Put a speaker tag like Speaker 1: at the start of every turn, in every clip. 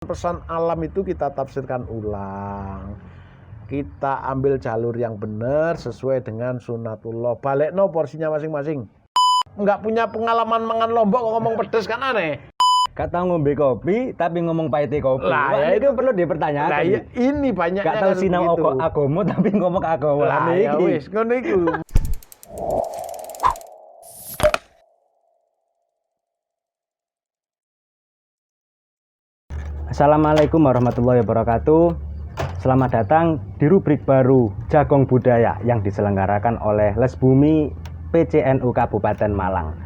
Speaker 1: Pesan alam itu kita tafsirkan ulang, kita ambil jalur yang benar sesuai dengan sunatullah. Balekno porsinya masing-masing. Nggak punya pengalaman mangan lombok kok ngomong pedes kan aneh.
Speaker 2: Kata ngombe kopi tapi ngomong pahitnya kopi.
Speaker 1: Lah
Speaker 2: ya itu perlu dipertanyakan.
Speaker 1: Nah, ya, ini banyaknya
Speaker 2: gak tahu
Speaker 1: kan
Speaker 2: sinau
Speaker 1: begitu.
Speaker 2: agama tapi ngomong agama.
Speaker 1: Lah ya wis ngono iku.
Speaker 2: Assalamualaikum warahmatullahi wabarakatuh. Selamat datang di rubrik baru Jagong Budaya yang diselenggarakan oleh Les Bumi PCNU Kabupaten Malang.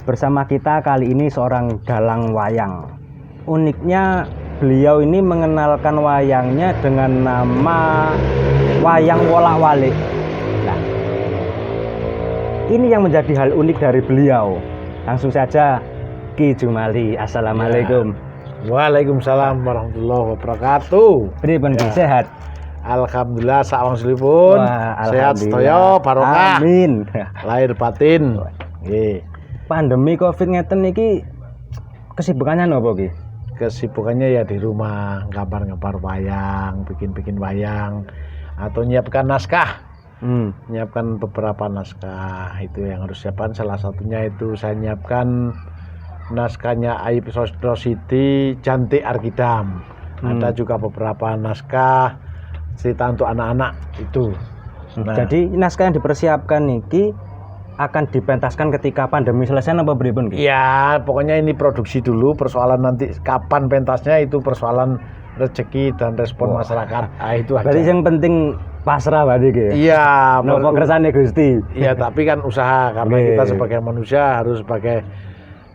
Speaker 2: Bersama kita kali ini seorang dalang wayang. Uniknya beliau ini mengenalkan wayangnya dengan nama wayang wolak-walik. Nah, ini yang menjadi hal unik dari beliau. Langsung saja Ki Jumali. Assalamualaikum.
Speaker 1: Waalaikumsalam warahmatullahi wabarakatuh.
Speaker 2: Pripun Ki, sehat?
Speaker 1: Alhamdulillah sak wangsulipun sehat sedaya barokah.
Speaker 2: Amin.
Speaker 1: Lahir batin. Nggih.
Speaker 2: Pandemi Covid ngeten iki kesibukannya napa Ki?
Speaker 1: Kesibukannya ya di rumah, ngabar-ngabar wayang, bikin-bikin wayang atau nyiapkan naskah. Nyiapkan beberapa naskah itu yang harus siapkan. Salah satunya itu saya nyiapkan naskahnya Aib Sostro Siti Jantik Arkidam. Ada juga beberapa naskah cerita untuk anak-anak itu. Nah,
Speaker 2: jadi naskah yang dipersiapkan niki akan dipentaskan ketika pandemi selesai apa pripun?
Speaker 1: ya pokoknya ini produksi dulu, persoalan nanti kapan pentasnya itu persoalan rezeki dan respon masyarakat. Itu aja.
Speaker 2: Berarti yang penting pasrah berarti Ki.
Speaker 1: Iya,
Speaker 2: nopo kersane Gusti.
Speaker 1: Iya, tapi kan usaha karena kita sebagai manusia harus sebagai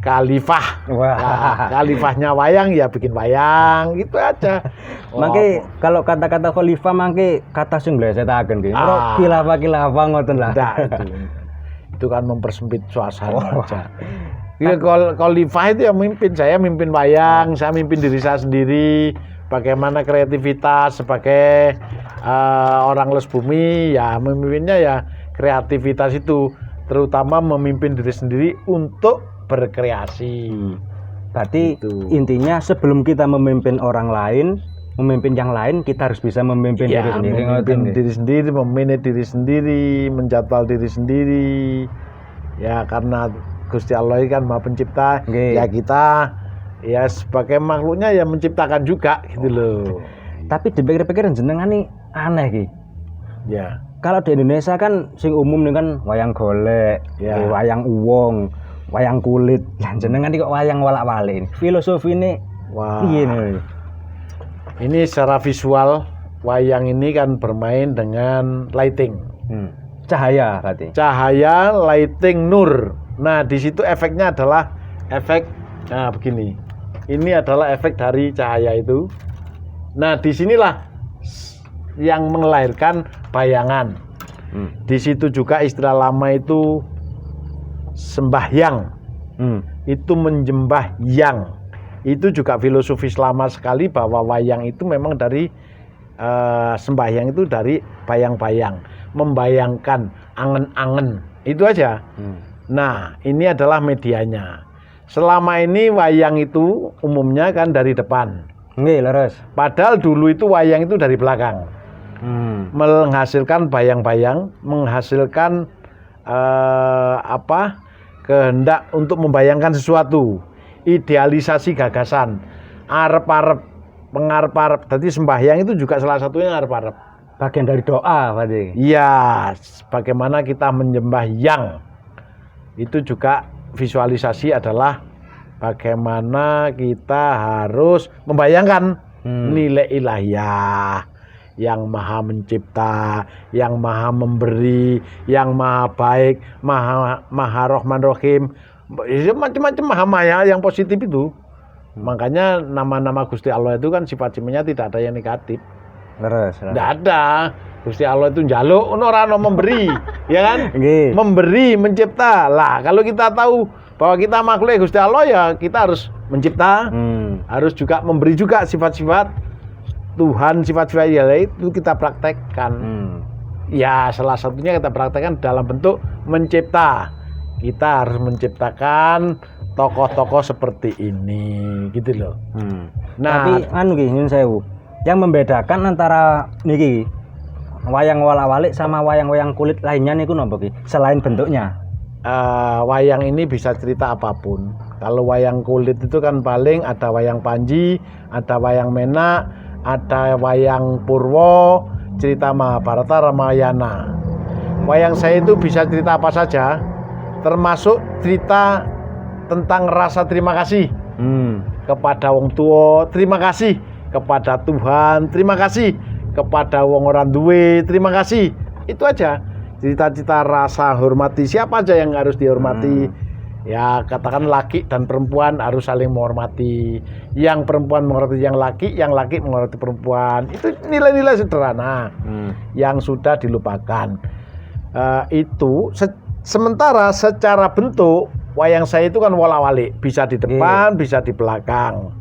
Speaker 1: khalifah. Nah, khalifahnya wayang ya bikin wayang gitu aja.
Speaker 2: Mangke kalau kata-kata khalifah mangke kata sing blesetaken Ki. Khilafah ngoten lah.
Speaker 1: Itu kan mempersempit suasana aja. Ya, khalifah itu ya mimpin, saya mimpin wayang, saya mimpin diri saya sendiri. Bagaimana kreativitas sebagai orang Les Bumi ya memimpinnya ya kreativitas itu, terutama memimpin diri sendiri untuk berkreasi.
Speaker 2: Berarti
Speaker 1: gitu.
Speaker 2: Intinya sebelum kita memimpin orang lain, memimpin yang lain, kita harus bisa memimpin diri sendiri.
Speaker 1: Memimpin diri sendiri, memanage diri sendiri, menjadwal diri sendiri. Ya karena Gusti Allah kan Maha Pencipta, ya kita ya sebagai makhluknya ya menciptakan juga gitu loh.
Speaker 2: Tapi dipikir-pikir jenengan nih aneh Ki.
Speaker 1: Ya.
Speaker 2: Kalau di Indonesia kan sing umum nih kan wayang golek, wayang uwong, wayang kulit. Jenengan iki kok wayang wolak-walik. Filosofi ini piye nih?
Speaker 1: Ini secara visual wayang ini kan bermain dengan lighting.
Speaker 2: Cahaya berarti.
Speaker 1: Cahaya, lighting, nur. Nah, di situ efeknya adalah efek begini. Ini adalah efek dari cahaya itu. Nah, disinilah yang melahirkan bayangan. Di situ juga istilah lama itu sembahyang. Itu menjembah yang. Itu juga filosofis lama sekali bahwa wayang itu memang dari sembahyang itu dari bayang-bayang, membayangkan angen-angen. Itu aja. Nah, ini adalah medianya. Selama ini wayang itu umumnya kan dari depan.
Speaker 2: Nggih, leres.
Speaker 1: Padahal dulu itu wayang itu dari belakang. Menghasilkan bayang-bayang, menghasilkan kehendak untuk membayangkan sesuatu, idealisasi gagasan, arep-arep, pengarep-arep. Jadi sembahyang itu juga salah satunya arep-arep.
Speaker 2: Bagian dari doa berarti.
Speaker 1: Iya, bagaimana kita menyembah yang. Itu juga visualisasi adalah bagaimana kita harus membayangkan nilai ilahiyah yang maha mencipta, yang maha memberi, yang maha baik, maha rahman rahim, macam-macam maha ya yang positif itu. Makanya nama-nama Gusti Allah itu kan sifat-sifatnya tidak ada yang negatif.
Speaker 2: Leres.
Speaker 1: Tidak ada. Gusti Allah itu njaluk ora memberi, ya kan?
Speaker 2: Nggih.
Speaker 1: Memberi, mencipta. Lah, kalau kita tahu bahwa kita makhluk Gusti Allah ya kita harus mencipta, harus juga memberi juga sifat-sifat Tuhan, sifat-sifat itu kita praktekkan. Ya salah satunya kita praktekkan dalam bentuk mencipta. Kita harus menciptakan tokoh-tokoh seperti ini gitu loh. Nah,
Speaker 2: tapi anu ki nyun sewu. Yang membedakan antara niki wayang wolak-walik sama wayang-wayang kulit lainnya niku napa ki? Selain bentuknya.
Speaker 1: Wayang ini bisa cerita apapun. Kalau wayang kulit itu kan paling ada wayang Panji, ada wayang Menak, ada wayang Purwo, cerita Mahabharata, Ramayana. Wayang saya itu bisa cerita apa saja, termasuk cerita tentang rasa terima kasih kepada wong tua, terima kasih kepada Tuhan, terima kasih kepada wong orang duwe, terima kasih. Itu aja. Cita-cita rasa hormati siapa aja yang harus dihormati. Ya katakan laki dan perempuan harus saling menghormati. Yang perempuan menghormati yang laki menghormati perempuan. Itu nilai-nilai sederhana yang sudah dilupakan. Sementara secara bentuk wayang saya itu kan wolak-walik, bisa di depan, bisa di belakang.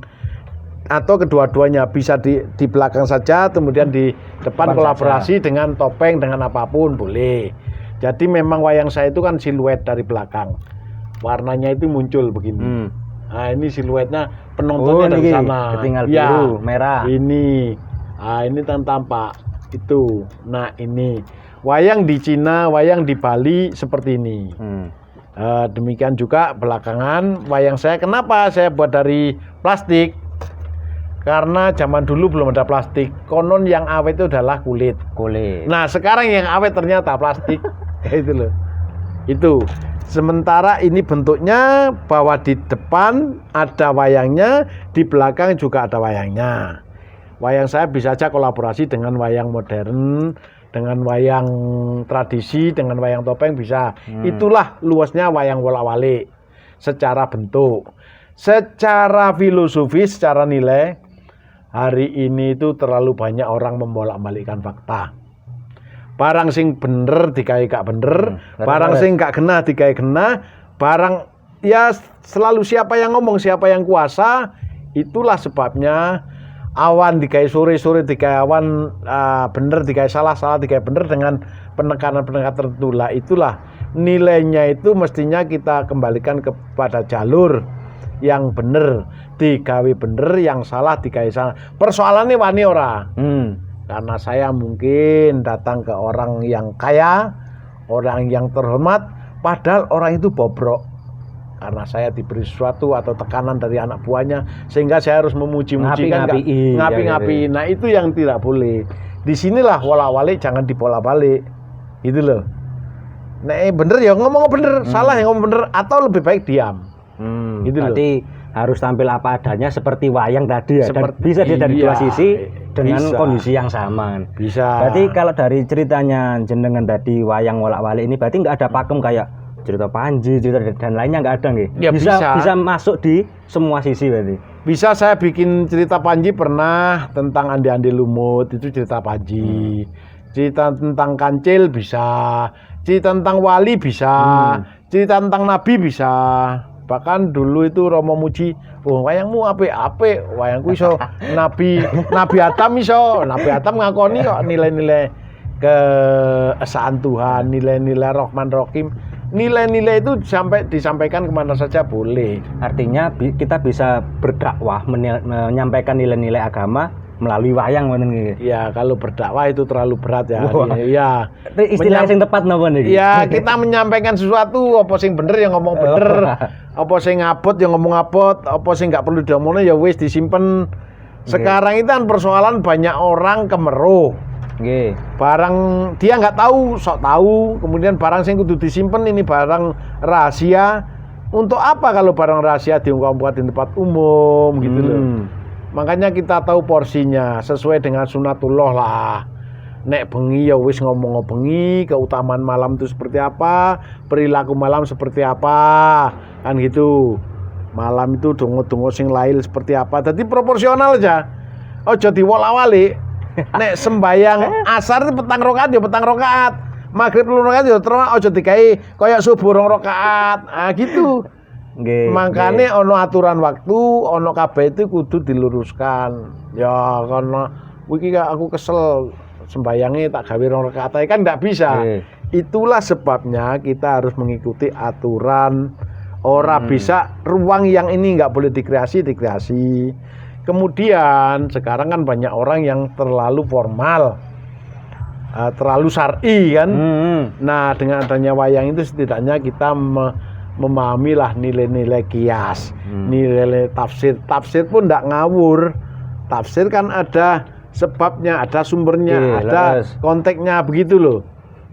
Speaker 1: Atau kedua-duanya, bisa di belakang saja, kemudian di depan kolaborasi saja. Dengan topeng, dengan apapun boleh. Jadi memang wayang saya itu kan siluet dari belakang. Warnanya itu muncul begini. Nah, ini siluetnya penontonnya dari sana.
Speaker 2: Ketinggal biru, merah.
Speaker 1: Ini. Nah, ini tampak itu. Nah, ini. Wayang di Cina, wayang di Bali seperti ini. Demikian juga belakangan wayang saya. Kenapa saya buat dari plastik? Karena zaman dulu belum ada plastik. Konon yang awet itu adalah kulit. Nah, sekarang yang awet ternyata plastik. Itu loh. Itu. Sementara ini bentuknya bahwa di depan ada wayangnya, di belakang juga ada wayangnya. Wayang saya bisa saja kolaborasi dengan wayang modern, dengan wayang tradisi, dengan wayang topeng bisa. Itulah luasnya wayang wolak-walik secara bentuk. Secara filosofis, secara nilai, hari ini itu terlalu banyak orang membolak-balikkan fakta. Barang sing bener dikai gak bener, barang sing gak genah dikai genah, barang ya selalu siapa yang ngomong, siapa yang kuasa. Itulah sebabnya awan dikai sore dikai awan, bener dikai salah dikai bener, dengan penekanan-penekanan tertentu lah. Itulah nilainya, itu mestinya kita kembalikan kepada jalur yang bener, digawe bener, yang salah digawe salah. Persoalannya wani ora. Karena saya mungkin datang ke orang yang kaya, orang yang terhormat, padahal orang itu bobrok. Karena saya diberi sesuatu atau tekanan dari anak buahnya, sehingga saya harus memuji-muji, kan ngapi-ngapi. Nah, itu yang tidak boleh. Disinilah wolak-walik jangan dibolak-balik. Gitu loh. Nah, bener ya ngomong bener, salah ya ngomong bener, atau lebih baik diam. Gitu
Speaker 2: berarti loh. Harus tampil apa adanya seperti wayang tadi ya. Dan bisa dia dari dua sisi dengan kondisi yang sama.
Speaker 1: Bisa.
Speaker 2: Berarti kalau dari ceritanya jenengan tadi wayang wolak-walik ini berarti nggak ada pakem kayak cerita Panji, cerita dan lainnya nggak ada nggih?
Speaker 1: Ya,
Speaker 2: bisa masuk di semua sisi berarti.
Speaker 1: Bisa. Saya bikin cerita Panji pernah, tentang Andi-Andi Lumut itu cerita Panji. Cerita tentang Kancil bisa, cerita tentang wali bisa, cerita tentang nabi bisa. Bahkan dulu itu Romo muji, wayangmu apik, wayangku iso Nabi Adam iso. Nabi Adam ngakoni kok nilai-nilai keesaan Tuhan, nilai-nilai Rahman Rahim. Nilai-nilai itu disampaikan kemana saja boleh.
Speaker 2: Artinya kita bisa berdakwah menyampaikan nilai-nilai agama melalui wayang ngoten nggih.
Speaker 1: Ya, kalau berdakwah itu terlalu berat ya.
Speaker 2: Iya. Istilah yang tepat napa niki?
Speaker 1: Ya, kita menyampaikan sesuatu, apa sing bener ya ngomong bener. Apa sing ngabot ya ngomong ngabot, apa sing enggak perlu diomongno ya wis disimpen. Sekarang itu kan persoalan banyak orang kemeruh.
Speaker 2: Nggih.
Speaker 1: Barang dia nggak tahu, sok tahu, kemudian barang sing kudu disimpen ini barang rahasia. Untuk apa kalau barang rahasia diungkap-ungkap di tempat umum gitu loh. Makanya kita tahu porsinya sesuai dengan sunatullah lah. Nek bengi ya wis ngomong bengi, keutamaan malam itu seperti apa, perilaku malam seperti apa, kan gitu. Malam itu dongo-dongo sing lail seperti apa. Jadi proporsional aja. Ojo diwolak-walik. Nek sembayang asar itu petang rakaat ya petang rakaat. Maghrib 2 rakaat ya terus ojo dikai kayak subuh 2 rakaat. Ah gitu. Makanya ono aturan waktu, ono kabeh itu kudu diluruskan. Ya karena iki aku kesel sembayangnya tak gawe 2 rakaat kan enggak bisa. Itulah sebabnya kita harus mengikuti aturan Ora bisa ruang yang ini nggak boleh dikreasi. Kemudian sekarang kan banyak orang yang terlalu formal, terlalu syar'i kan. Nah dengan adanya wayang itu setidaknya kita memahami lah nilai-nilai kias, nilai tafsir. Tafsir pun nggak ngawur. Tafsir kan ada sebabnya, ada sumbernya, ada konteksnya begitu loh.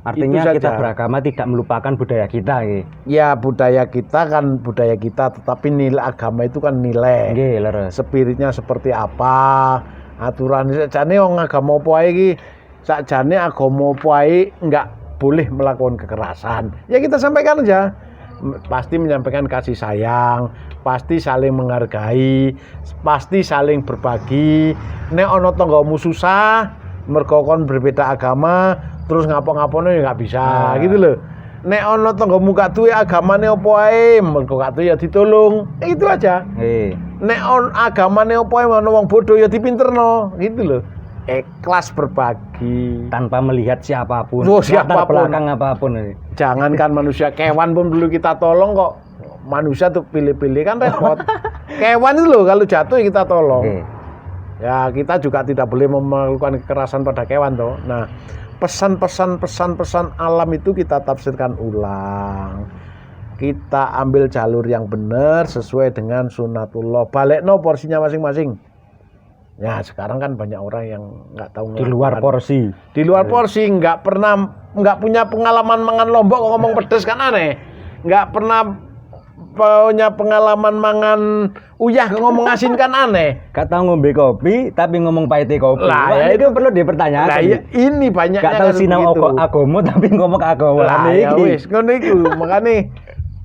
Speaker 2: Artinya kita beragama tidak melupakan budaya kita,
Speaker 1: ya budaya kita kan budaya kita, tetapi nilai agama itu kan nilai. Spiritnya seperti apa, aturan sakjane wong agama apa ae iki, sakjane agama apa ae enggak boleh melakukan kekerasan. Ya kita sampaikan aja. Pasti menyampaikan kasih sayang, pasti saling menghargai, pasti saling berbagi. Nek ana tanggamu susah, mergo kon berbeda agama, terus ngapa-ngapane ya nggak bisa gitu loh. Nek ana tanggamu gak duwe agamane apa ae, mergo gak duwe ya ditolong. Itu aja. Nek agamane apa ae ana wong bodoh ya dipinterno, gitu loh. Ikhlas berbagi
Speaker 2: tanpa melihat siapapun,
Speaker 1: siapapun,
Speaker 2: belakang apapun.
Speaker 1: Jangankan manusia, kewan pun dulu kita tolong kok. Manusia tuh pilih-pilih kan repot. Kewan itu loh kalau jatuh ya kita tolong. Ya kita juga tidak boleh melakukan kekerasan pada kewan toh. Nah, pesan-pesan alam itu kita tafsirkan ulang. Kita ambil jalur yang benar sesuai dengan sunatullah. Balekno porsinya masing-masing. Ya sekarang kan banyak orang yang nggak tahu
Speaker 2: di luar porsi.
Speaker 1: Di luar porsi, nggak punya pengalaman mangan lombok kok ngomong pedes kan aneh. Nggak pernah punya pengalaman mangan uyah kok ngomong asin kan aneh.
Speaker 2: Gak tahu ngombe kopi tapi ngomong pahit kopi.
Speaker 1: Lah ya
Speaker 2: itu perlu dipertanyakan.
Speaker 1: Nah ya, ini banyaknya
Speaker 2: gak tahu sinau agama tapi ngomong agama.
Speaker 1: Lah ya wis ngono iku. Makane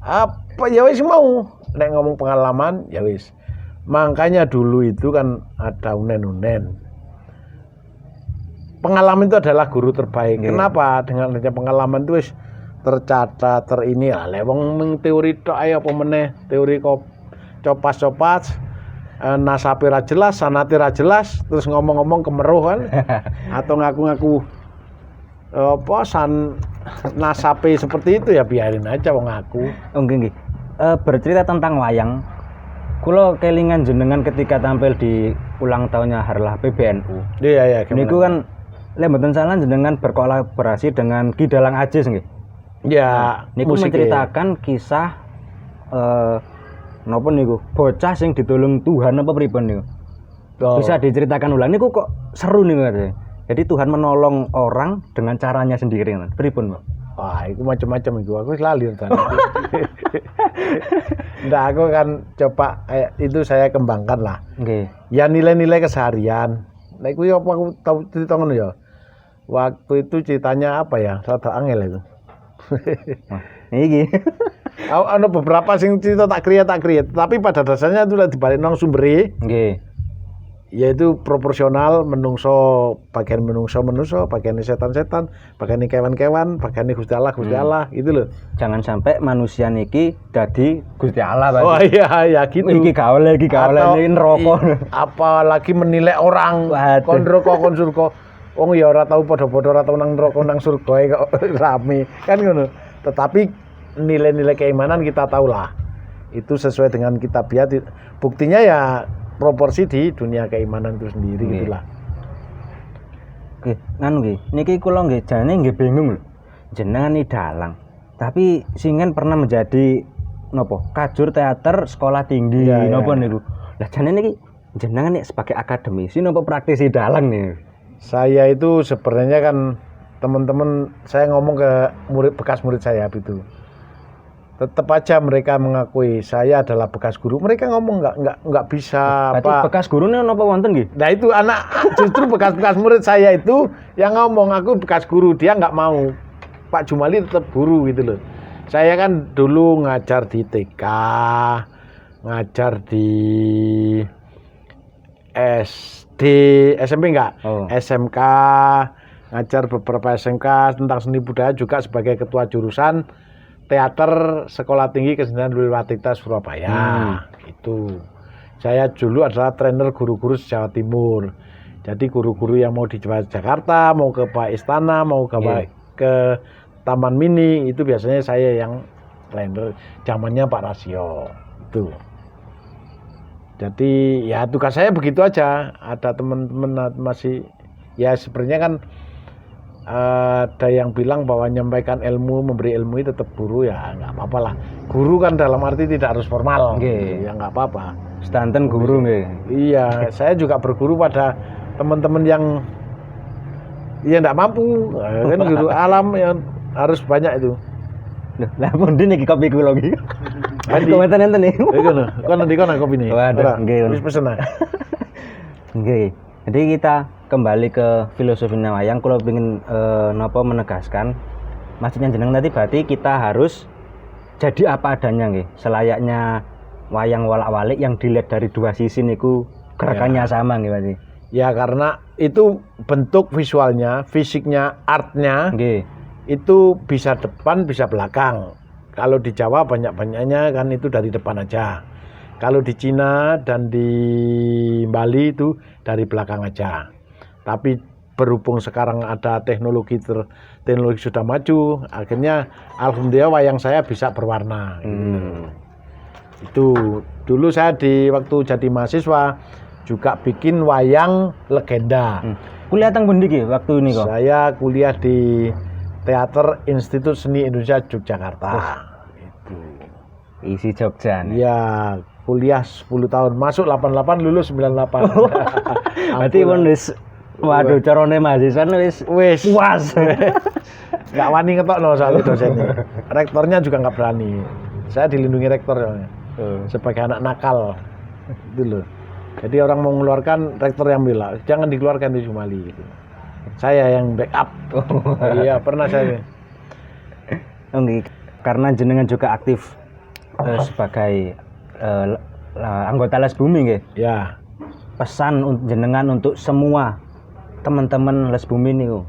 Speaker 1: apa ya wis mau nek ngomong pengalaman ya wis. Makanya dulu itu kan ada unen-unen. Pengalaman itu adalah guru terbaik. Kenapa? Dengan adanya pengalaman itu wis tercatat, terini lah. Wong mung teori tok ae apa meneh, teori copas-copas, nasabe ra jelas, sanate ra jelas, terus ngomong-ngomong kemeruh kan. Atau ngaku-ngaku nasabe seperti itu ya biarin aja wong ngaku.
Speaker 2: Nggih. Bercerita tentang wayang. Kulo kelingan jenengan ketika tampil di ulang tahunnya Harlah PBNU.
Speaker 1: Iya.
Speaker 2: Niku kan lek mboten salah jenengan berkolaborasi dengan Ki Dalang Ajis nggih.
Speaker 1: Ya,
Speaker 2: niku menceritakan kisah napa niku? Bocah sing ditulung Tuhan apa pripun niku? Bisa diceritakan ulang niku kok seru niku katanya. Jadi Tuhan menolong orang dengan caranya sendiri. Pripun, Pak?
Speaker 1: Wah, itu macam-macam itu. Aku lali tadi. Nggak, aku kan coba itu saya kembangkan lah. Ya nilai-nilai keseharian. Nah, itu apa aku tahu cerita ngono ya. Waktu itu ceritanya apa ya? Rada angel itu.
Speaker 2: Iki.
Speaker 1: Ada beberapa sing cerita tak kriya. Tapi pada dasarnya itu lah dibalik nang sumbere. Yaitu proporsional menungso, bagian menungso, bagian setan, bagian kewan-kewan, bagian Gusti Allah gitu loh. Jangan sampai manusia niki dadi Gusti Allah, Pak. Oh iya gitu.
Speaker 2: Iki gawe iki neraka.
Speaker 1: Apalagi menilai orang kon neraka kon surga. Wong ya ora tau padha-padha ora tau nang neraka nang surga kok rame. Kan ngono. Tetapi nilai-nilai keimanan kita tahulah. Itu sesuai dengan kitabiat. Buktinya ya proporsi di dunia keimanan itu sendiri gitulah. Oke,
Speaker 2: nganu nggih. Niki kula nggih jane nggih bingung lho. Jenengan ni dalang. Tapi singen pernah menjadi napa? Kajur teater sekolah tinggi napa niku. Lah jane niki jenengan nek sebagai akademisi napa praktisi dalang nih?
Speaker 1: Saya itu sebenarnya kan teman-teman saya ngomong ke bekas murid saya itu. Tetap aja mereka mengakui saya adalah bekas guru. Mereka ngomong nggak bisa.
Speaker 2: Berarti apa? Bekas guru nih apa wonten nggih?
Speaker 1: Nah itu anak justru bekas murid saya itu yang ngomong aku bekas guru, dia nggak mau. Pak Jumali tetap guru gitu loh. Saya kan dulu ngajar di TK, ngajar di SD, SMP enggak? SMK, ngajar beberapa SMK tentang seni budaya juga sebagai ketua jurusan Teater Sekolah Tinggi Kesenian Luliwatikta Surabaya. Itu. Saya dulu adalah trainer guru-guru Jawa Timur. Jadi guru-guru yang mau di Jakarta, mau ke Pak Istana, mau ke Taman Mini, itu biasanya saya yang Klender zamannya Pak Rasio itu. Jadi ya tugas saya begitu aja. Ada teman-teman masih ya sebenarnya kan ada yang bilang bahwa menyampaikan ilmu, memberi ilmu itu tetap guru, ya nggak apa-apa lah. Guru kan dalam arti tidak harus formal,
Speaker 2: Nggih.
Speaker 1: ya nggak apa-apa.
Speaker 2: Stanten guru nggih.
Speaker 1: Iya, saya juga berguru pada teman-teman yang ya nggak mampu, kan guru alam yang harus banyak itu.
Speaker 2: Loh, lah pundi niki kopi kula iki.
Speaker 1: Andi.
Speaker 2: Komentar enten nih.
Speaker 1: Kan nanti kono kopi nih.
Speaker 2: Waduh, nggih.
Speaker 1: Wis pesen ae.
Speaker 2: Nggih. Jadi kita kembali ke filosofi wayang. Kalau ingin napa menegaskan, maksudnya jeneng tadi berarti kita harus jadi apa adanya nggih. Selayaknya wayang walak-walik yang dilihat dari dua sisi niku gerakannya sama nggih berarti.
Speaker 1: Ya karena itu bentuk visualnya, fisiknya, artnya
Speaker 2: Nggih.
Speaker 1: itu bisa depan, bisa belakang. Kalau di Jawa banyak-banyaknya kan itu dari depan aja. Kalau di Cina dan di Bali itu dari belakang aja. Tapi berhubung sekarang ada teknologi sudah maju, akhirnya alhamdulillah wayang saya bisa berwarna. Itu dulu saya waktu jadi mahasiswa juga bikin wayang legenda.
Speaker 2: Kuliah teng pundi iki waktu ini kok?
Speaker 1: Saya kuliah di Teater Institut Seni Indonesia Yogyakarta. Itu.
Speaker 2: Isi Jogja nih.
Speaker 1: Iya, kuliah 10 tahun, masuk 88, lulus 98.
Speaker 2: Berarti pun wis waduh carane mahasiswa wis
Speaker 1: puas. Nggak wani ngetokno soal dosennya. Rektornya juga nggak berani. Saya dilindungi rektor soalnya. Sebagai anak nakal. Itu loh. Jadi orang mau mengeluarkan, rektor yang bilang, jangan dikeluarkan di Jumali gitu. Saya yang backup. Iya, pernah saya.
Speaker 2: Karena jenengan juga aktif sebagai anggota Les Bumi nggih.
Speaker 1: Ya.
Speaker 2: Pesan jenengan untuk semua teman-teman Les Bumi niku